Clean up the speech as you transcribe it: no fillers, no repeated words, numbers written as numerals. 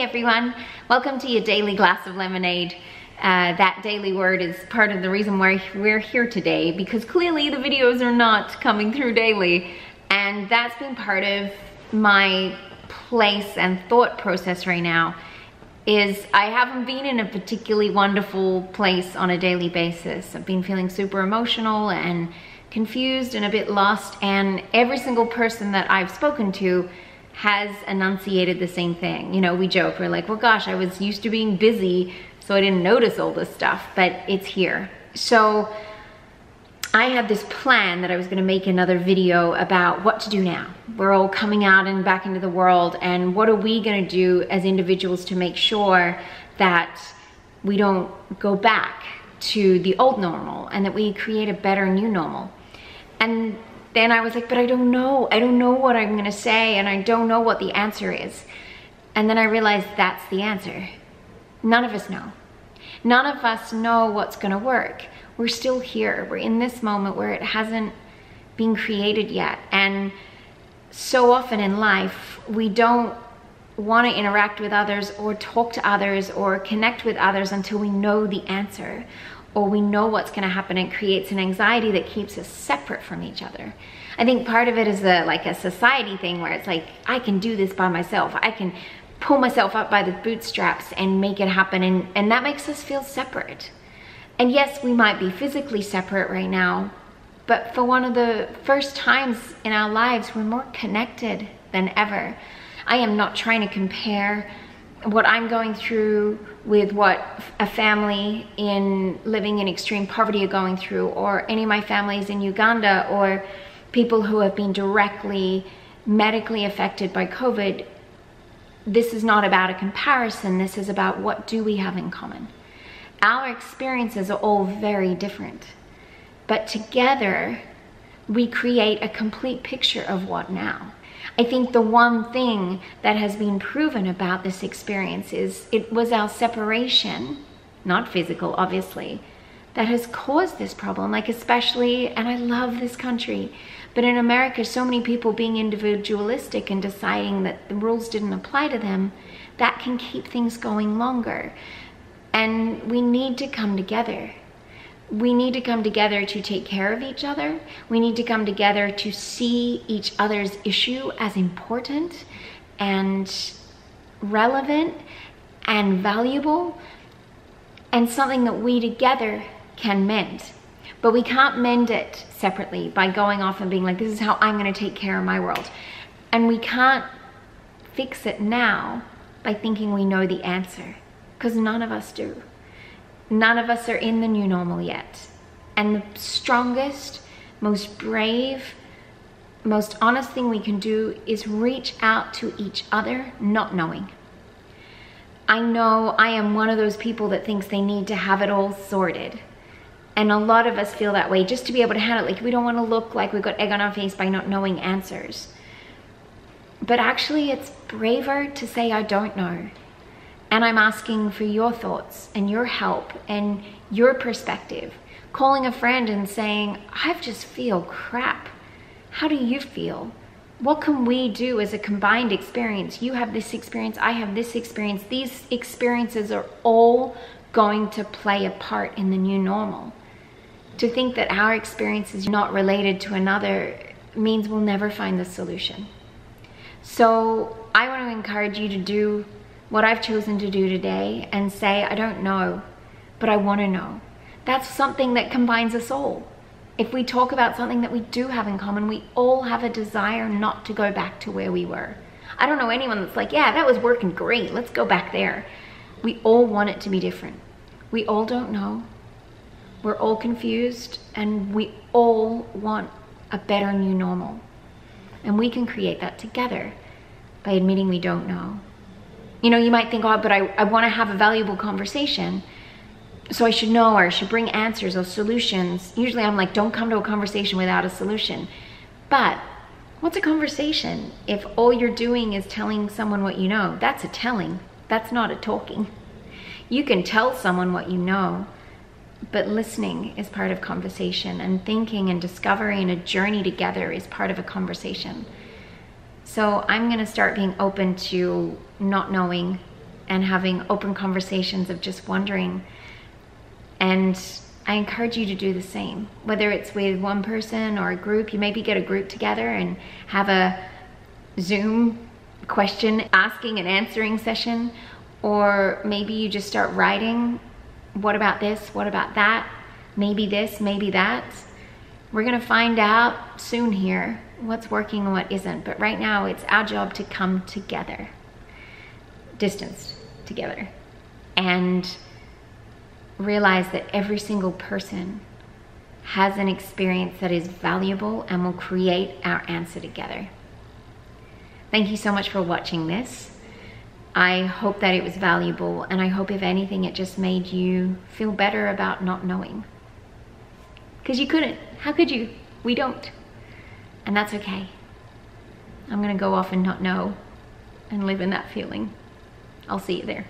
everyone, welcome to your daily glass of lemonade. That daily word is part of the reason why we're here today, because clearly the videos are not coming through daily, and that's been part of my place and thought process right now. Is I haven't been in a particularly wonderful place on a daily basis. I've been feeling super emotional and confused and a bit lost, and every single person that I've spoken to has enunciated the same thing. You know, we joke, we're like, well gosh, I was used to being busy, so I didn't notice all this stuff, but it's here. So I had this plan that I was gonna make another video about what to do now. We're all coming out and back into the world, and what are we gonna do as individuals to make sure that we don't go back to the old normal and that we create a better new normal. And then I was like, but I don't know what I'm gonna say, and I don't know what the answer is. And then I realized that's the answer. None of us know. None of us know what's gonna work. We're still here. We're in this moment where it hasn't been created yet. And so often in life, we don't wanna interact with others or talk to others or connect with others until we know the answer, or we know what's gonna happen. It creates an anxiety that keeps us separate from each other. I think part of it is like a society thing where it's like, I can do this by myself. I can pull myself up by the bootstraps and make it happen, and that makes us feel separate. And yes, we might be physically separate right now, but for one of the first times in our lives, we're more connected than ever. I am not trying to compare what I'm going through with what a family living in extreme poverty are going through, or any of my families in Uganda, or people who have been directly medically affected by COVID. This is not about a comparison. This is about what do we have in common. Our experiences are all very different, but together we create a complete picture of what now. I think the one thing that has been proven about this experience is it was our separation, not physical obviously, that has caused this problem. Like especially, and I love this country, but in America, so many people being individualistic and deciding that the rules didn't apply to them, that can keep things going longer. And we need to come together. We need to come together to take care of each other. We need to come together to see each other's issue as important and relevant and valuable, and something that we together can mend. But we can't mend it separately by going off and being like, this is how I'm gonna take care of my world. And we can't fix it now by thinking we know the answer, because none of us do. None of us are in the new normal yet. And the strongest, most brave, most honest thing we can do is reach out to each other, not knowing. I know I am one of those people that thinks they need to have it all sorted. And a lot of us feel that way, just to be able to handle it. Like, we don't want to look like we've got egg on our face by not knowing answers. But actually, it's braver to say, I don't know. And I'm asking for your thoughts and your help and your perspective. Calling a friend and saying, I just feel crap. How do you feel? What can we do as a combined experience? You have this experience, I have this experience. These experiences are all going to play a part in the new normal. To think that our experience is not related to another means we'll never find the solution. So I want to encourage you to do what I've chosen to do today and say, I don't know, but I want to know. That's something that combines us all. If we talk about something that we do have in common, we all have a desire not to go back to where we were. I don't know anyone that's like, yeah, that was working great, let's go back there. We all want it to be different. We all don't know. We're all confused, and we all want a better new normal. And we can create that together by admitting we don't know. You know, you might think, oh, but I want to have a valuable conversation, so I should know, or I should bring answers or solutions. Usually I'm like, don't come to a conversation without a solution. But what's a conversation if all you're doing is telling someone what you know? That's a telling. That's not a talking. You can tell someone what you know, but listening is part of conversation, and thinking and discovering a journey together is part of a conversation. So I'm gonna start being open to not knowing and having open conversations of just wondering. And I encourage you to do the same, whether it's with one person or a group. You maybe get a group together and have a Zoom question asking and answering session, or maybe you just start writing, what about this, what about that, maybe this, maybe that. We're gonna find out soon here what's working and what isn't, but right now it's our job to come together, distanced together, and realize that every single person has an experience that is valuable and will create our answer together. Thank you so much for watching this. I hope that it was valuable, and I hope if anything it just made you feel better about not knowing. Because you couldn't. How could you? We don't. And that's okay. I'm gonna go off and not know and live in that feeling. I'll see you there.